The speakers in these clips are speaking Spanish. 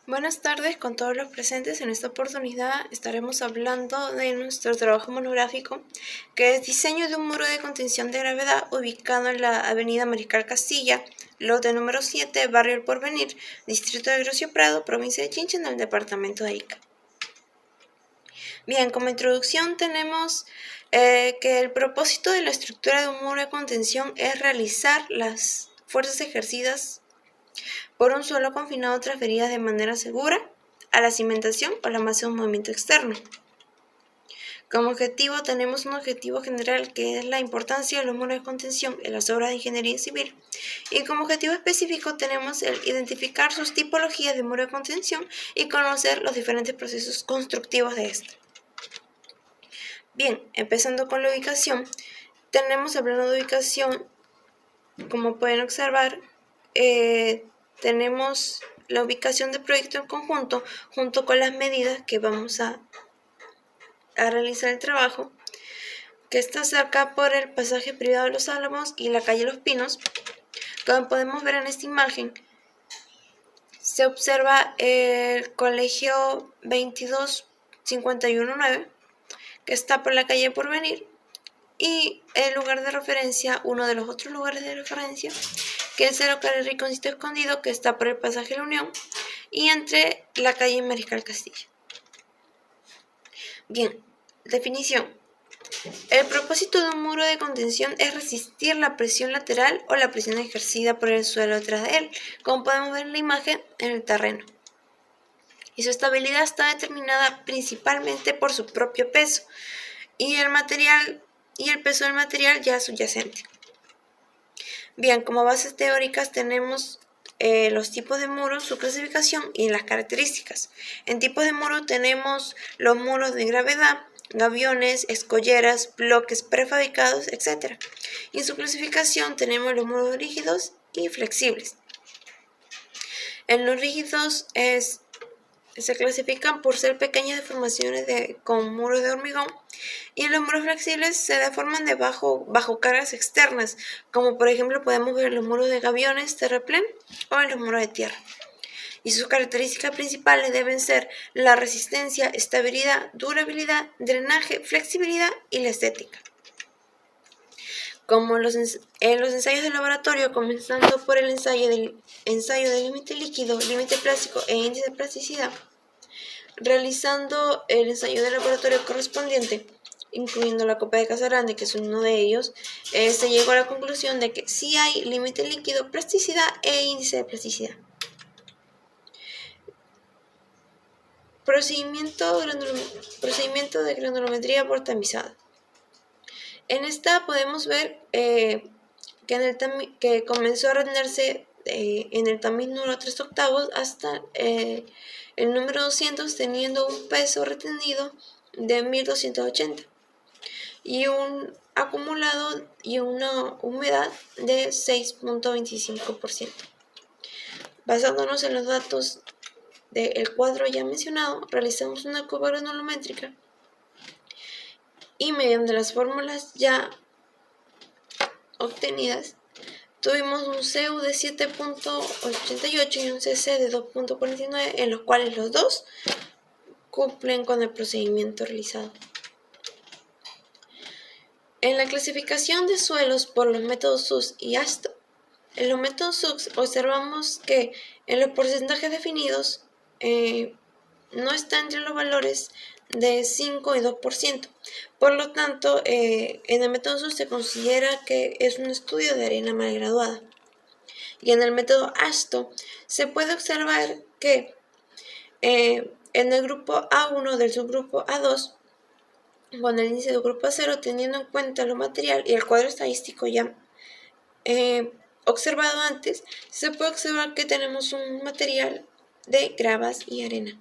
Buenas tardes con todos los presentes. En esta oportunidad estaremos hablando de nuestro trabajo monográfico, que es diseño de un muro de contención de gravedad ubicado en la avenida Mariscal Castilla, lote número 7, barrio El Porvenir, distrito de Grocio Prado, provincia de Chincha, en el departamento de Ica. Bien, como introducción tenemos que el propósito de la estructura de un muro de contención es realizar las fuerzas ejercidas por un suelo confinado transferidas de manera segura a la cimentación o la masa de un movimiento externo. Como objetivo tenemos un objetivo general que es la importancia de los muros de contención en las obras de ingeniería civil, y como objetivo específico tenemos el identificar sus tipologías de muro de contención y conocer los diferentes procesos constructivos de este. Bien, empezando con la ubicación, tenemos hablando de ubicación, como pueden observar, tenemos la ubicación del proyecto en conjunto junto con las medidas que vamos a realizar el trabajo, que está cerca por el pasaje privado de Los Álamos y la calle Los Pinos. Como podemos ver en esta imagen, se observa el colegio 22519, que está por la calle Porvenir, y el lugar de referencia, uno de los otros lugares de referencia, que es el local El Rinconcito Escondido, que está por el pasaje La Unión y entre la calle Mariscal Castilla. Bien, definición. El propósito de un muro de contención es resistir la presión lateral o la presión ejercida por el suelo detrás de él, como podemos ver en la imagen, en el terreno. Y su estabilidad está determinada principalmente por su propio peso y el peso del material ya subyacente. Bien, como bases teóricas tenemos los tipos de muros, su clasificación y las características. En tipos de muros tenemos los muros de gravedad, gaviones, escolleras, bloques prefabricados, etc. Y en su clasificación tenemos los muros rígidos y flexibles. En los rígidos se clasifican por ser pequeñas deformaciones con muros de hormigón, y en los muros flexibles se deforman bajo cargas externas, como por ejemplo podemos ver en los muros de gaviones, terraplén o en los muros de tierra. Y sus características principales deben ser la resistencia, estabilidad, durabilidad, drenaje, flexibilidad y la estética. Como en los ensayos de laboratorio, comenzando por el ensayo de límite líquido, límite plástico e índice de plasticidad, realizando el ensayo de laboratorio correspondiente, incluyendo la copa de Casarande, que es uno de ellos, se llegó a la conclusión de que sí hay límite líquido, plasticidad e índice de plasticidad. Procedimiento de granulometría por tamizado. En esta podemos ver que comenzó a renderse en el tamiz número 3/8 hasta el número 200, teniendo un peso retenido de 1280 y un acumulado y una humedad de 6.25%. Basándonos en los datos del cuadro ya mencionado, realizamos una curva granulométrica y mediante las fórmulas ya obtenidas tuvimos un CU de 7.88 y un CC de 2.49, en los cuales los dos cumplen con el procedimiento realizado. En la clasificación de suelos por los métodos SUS y ASTO, en los métodos SUS observamos que en los porcentajes definidos no está entre los valores de 5 y 2%. Por lo tanto, en el método SUS se considera que es un estudio de arena mal graduada. Y en el método ASTO se puede observar que en el grupo A1 del subgrupo A2, con el índice del grupo A0, teniendo en cuenta lo material y el cuadro estadístico ya observado antes, se puede observar que tenemos un material de gravas y arena.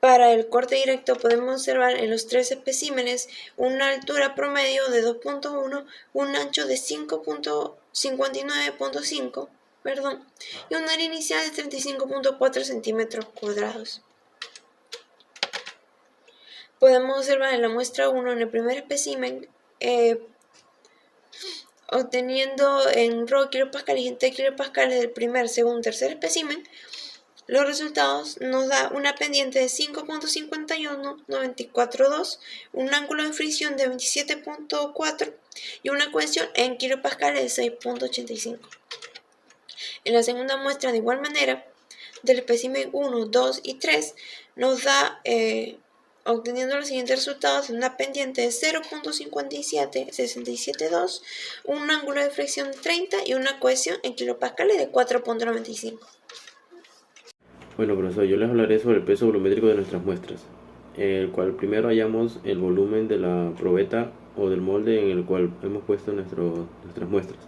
Para el corte directo podemos observar en los 3 especímenes una altura promedio de 2.1, un ancho de 5.59.5, y un área inicial de 35.4 centímetros cuadrados. Podemos observar en la muestra 1, en el primer espécimen, obteniendo en Rho kilopascales y en T kilopascales del primer, segundo, tercer espécimen, Los resultados nos da una pendiente de 5.5194.2, un ángulo de fricción de 27.4 y una cohesión en kilopascales de 6.85. En la segunda muestra, de igual manera, del espécimen 1, 2 y 3, nos da, obteniendo los siguientes resultados, una pendiente de 0.5767.2, un ángulo de fricción de 30 y una cohesión en kilopascales de 4.95. Bueno, profesor, yo les hablaré sobre el peso volumétrico de nuestras muestras, el cual primero hallamos el volumen de la probeta o del molde en el cual hemos puesto nuestras muestras.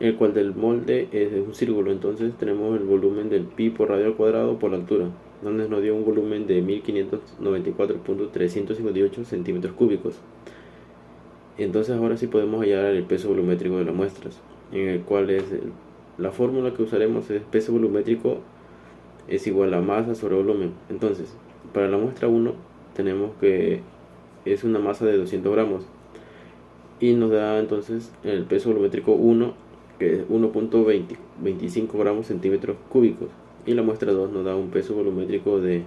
El cual del molde es un círculo, entonces tenemos el volumen del pi por radio al cuadrado por la altura, donde nos dio un volumen de 1594.358 centímetros cúbicos. Entonces ahora sí podemos hallar el peso volumétrico de las muestras, en el cual la fórmula que usaremos es peso volumétrico es igual a masa sobre volumen. Entonces, para la muestra 1 tenemos que es una masa de 200 gramos y nos da entonces el peso volumétrico 1, que es 1.25 gramos centímetros cúbicos, y la muestra 2 nos da un peso volumétrico de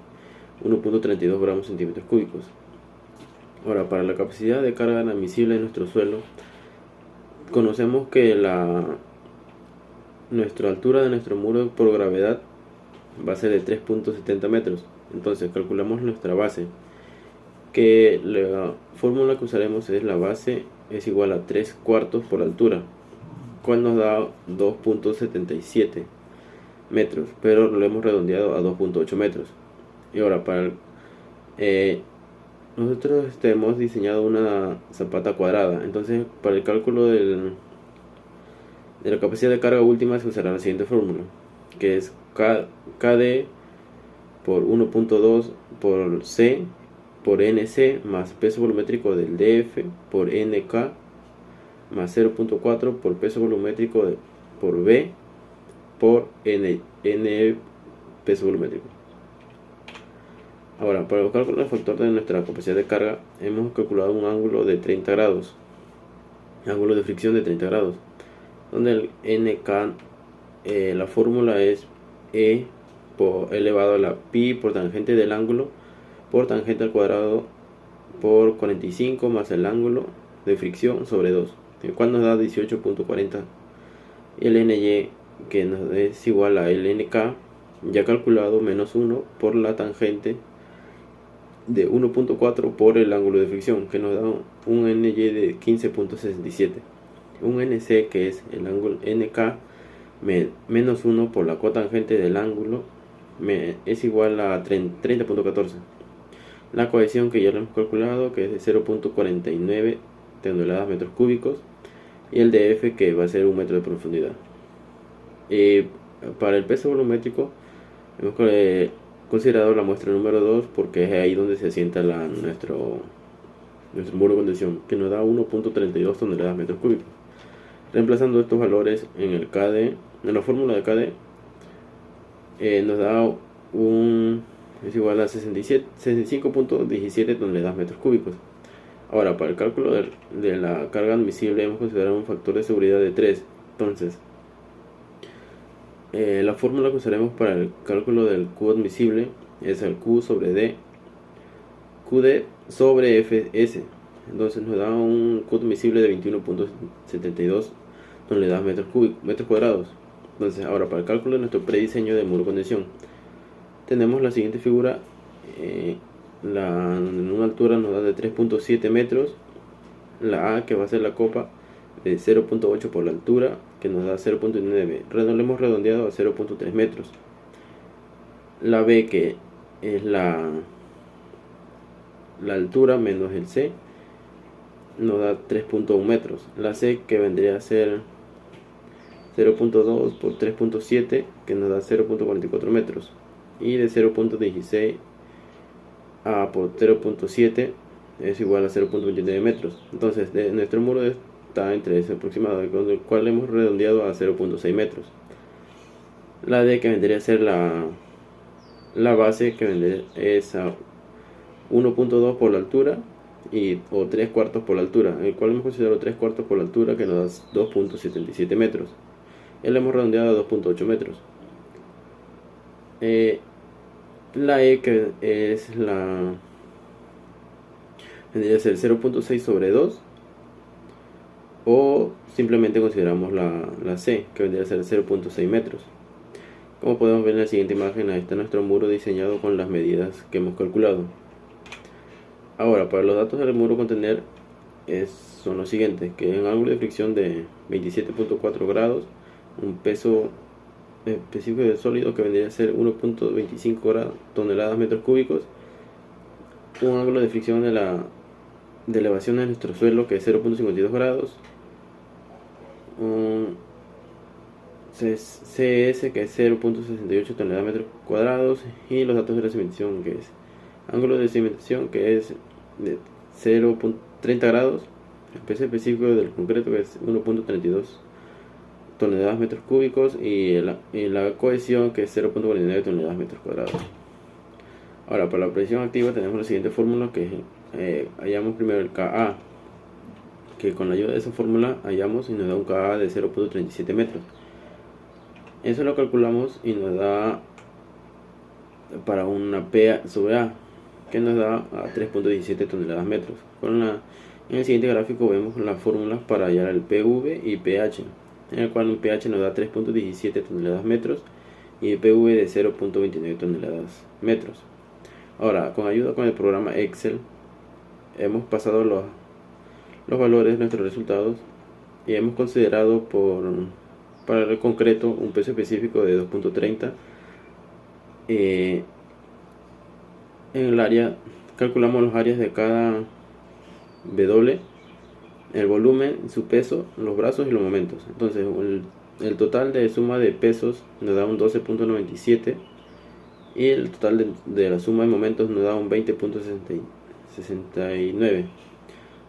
1.32 gramos centímetros cúbicos. Ahora, para la capacidad de carga admisible en nuestro suelo, conocemos que nuestra altura de nuestro muro por gravedad va a ser de 3.70 metros. Entonces calculamos nuestra base, que la fórmula que usaremos es la base es igual a 3 cuartos por altura, cual nos da 2.77 metros, pero lo hemos redondeado a 2.8 metros. Y ahora nosotros hemos diseñado una zapata cuadrada, entonces para el cálculo de la capacidad de carga última se usará la siguiente fórmula, que es KD por 1.2 por C por NC más peso volumétrico del DF por NK más 0.4 por peso volumétrico por B por N peso volumétrico. Ahora, para buscar el factor de nuestra capacidad de carga, hemos calculado un ángulo de 30 grados, ángulo de fricción de 30 grados, donde el NK, la fórmula es E elevado a la pi por tangente del ángulo por tangente al cuadrado por 45 más el ángulo de fricción sobre 2, el cual nos da 18.40, y el NY, que nos es igual a el NK ya calculado menos 1 por la tangente de 1.4 por el ángulo de fricción, que nos da un NY de 15.67, un NC, que es el ángulo NK menos 1 por la cotangente del ángulo es igual a 30.14. La cohesión, que ya lo hemos calculado, que es de 0.49 toneladas metros cúbicos, y el DF, que va a ser 1 metro de profundidad. Para el peso volumétrico hemos considerado la muestra número 2 porque es ahí donde se asienta nuestro muro de contención, que nos da 1.32 toneladas metros cúbicos. Reemplazando estos valores en el KD, en la fórmula de KD, nos da es igual a 65.17 toneladas metros cúbicos. Ahora, para el cálculo de la carga admisible hemos considerado un factor de seguridad de 3. Entonces, la fórmula que usaremos para el cálculo del Q admisible es el Q sobre D, QD sobre FS. Entonces nos da un Q admisible de 21.72 toneladas metros cuadrados. Entonces, ahora para el cálculo de nuestro prediseño de muro de contención, tenemos la siguiente figura. En una altura nos da de 3.7 metros, la A, que va a ser la copa, de 0.8 por la altura, que nos da 0.9, lo hemos redondeado a 0.3 metros. La B, que es la altura menos el C, nos da 3.1 metros. La C, que vendría a ser 0.2 por 3.7, que nos da 0.44 metros, y de 0.16 a por 0.7 es igual a 0.29 metros. Entonces nuestro muro está entre ese aproximado, con el cual hemos redondeado a 0.6 metros. La D, que vendría a ser la base, que es a 1.2 por la altura o 3 cuartos por la altura, el cual hemos considerado 3 cuartos por la altura, que nos da 2.77 metros. Él hemos redondeado a 2.8 metros. La E, que es vendría a ser 0.6 sobre 2, o simplemente consideramos la C, que vendría a ser 0.6 metros. Como podemos ver en la siguiente imagen, ahí está nuestro muro diseñado con las medidas que hemos calculado. Ahora, para los datos del muro a contener son los siguientes: que en ángulo de fricción de 27.4 grados, un peso específico de sólido que vendría a ser 1.25 toneladas metros cúbicos, un ángulo de fricción de elevación de nuestro suelo que es 0.52 grados, un CS que es 0.68 toneladas metros cuadrados, y los datos de la cimentación, que es ángulo de cimentación que es de 0.30 grados, el peso específico del concreto que es 1.32 toneladas metros cúbicos, y la cohesión que es 0.49 toneladas metros cuadrados. Ahora, para la presión activa tenemos la siguiente fórmula, que hallamos primero el Ka, que con la ayuda de esa fórmula hallamos y nos da un Ka de 0.37 metros. Eso lo calculamos y nos da para una P sobre A, que nos da a 3.17 toneladas metros. En el siguiente gráfico vemos las fórmulas para hallar el PV y pH, en el cual un pH nos da 3.17 toneladas metros y el PV de 0.29 toneladas metros. Ahora, con el programa Excel, hemos pasado los valores de nuestros resultados y hemos considerado para el concreto un peso específico de 2.30. En el área calculamos los áreas de cada W, el volumen, su peso, los brazos y los momentos. Entonces el total de suma de pesos nos da un 12.97 y el total de la suma de momentos nos da un 20.69.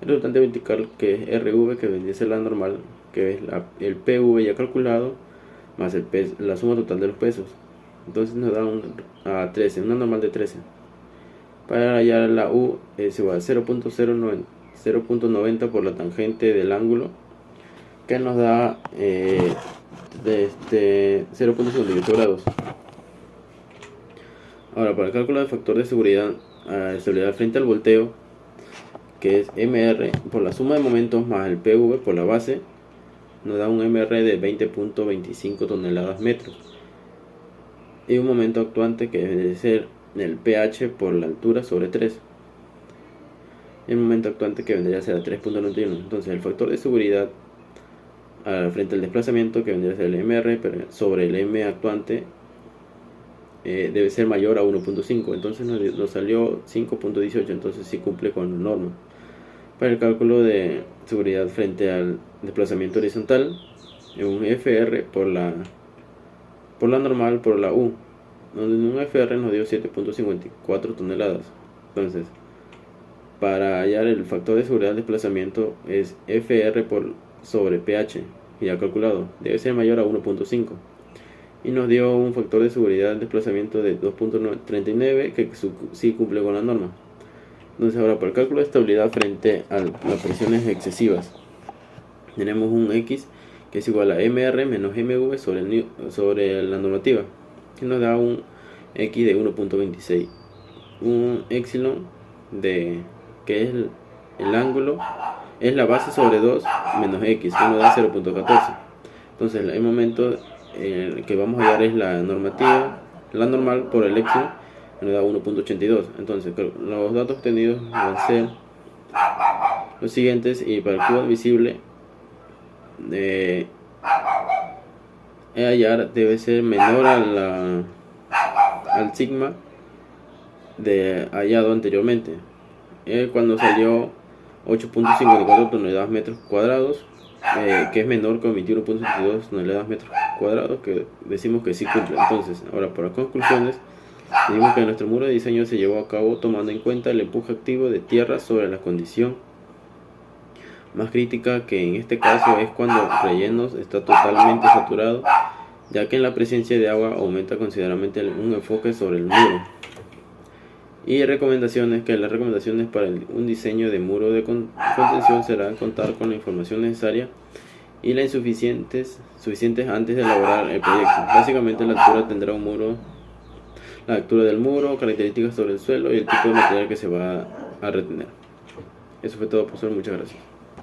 El resultante vertical, que es RV, que vendría a ser la normal, que es el PV ya calculado, más la suma total de los pesos. Entonces nos da a 13, una normal de 13. Para hallar la U es igual a 0.90 por la tangente del ángulo, que nos da 0.58 grados. Ahora, para el cálculo del factor de seguridad frente al volteo, que es MR por la suma de momentos más el PV por la base, nos da un MR de 20.25 toneladas metros, y un momento actuante que debe ser el pH por la altura sobre 3, el momento actuante que vendría a ser a 3.91. Entonces el factor de seguridad frente al desplazamiento, que vendría a ser el MR sobre el M actuante, debe ser mayor a 1.5. entonces nos salió 5.18, entonces sí cumple con la norma. Para el cálculo de seguridad frente al desplazamiento horizontal, un FR por la normal por la U, donde un FR nos dio 7.54 toneladas. Entonces, para hallar el factor de seguridad del desplazamiento es FR sobre pH, ya calculado, debe ser mayor a 1.5, y nos dio un factor de seguridad del desplazamiento de 2.39, que sí cumple con la norma. Entonces, ahora para el cálculo de estabilidad frente a las presiones excesivas, tenemos un X que es igual a MR menos MV sobre la normativa, que nos da un X de 1.26, un epsilon que es el ángulo, es la base sobre 2 menos X, que nos da 0.14. Entonces el momento que vamos a hallar es la normativa, la normal por el epsilon, que nos da 1.82. entonces los datos obtenidos van a ser los siguientes, y para el cubo admisible hallar debe ser menor al sigma de hallado anteriormente, cuando salió 8.54 toneladas metros cuadrados, que es menor que 21.72 toneladas metros cuadrados, que decimos que sí cumple. Entonces, ahora para conclusiones, decimos que nuestro muro de diseño se llevó a cabo tomando en cuenta el empuje activo de tierra sobre la condición más crítica, que en este caso es cuando el relleno está totalmente saturado, ya que en la presencia de agua aumenta considerablemente un enfoque sobre el muro. Y las recomendaciones para un diseño de muro de contención serán contar con la información necesaria y las suficientes antes de elaborar el proyecto. Básicamente, la altura tendrá un muro la altura del muro, características sobre el suelo y el tipo de material que se va a retener. Eso fue todo, profesor. Muchas gracias.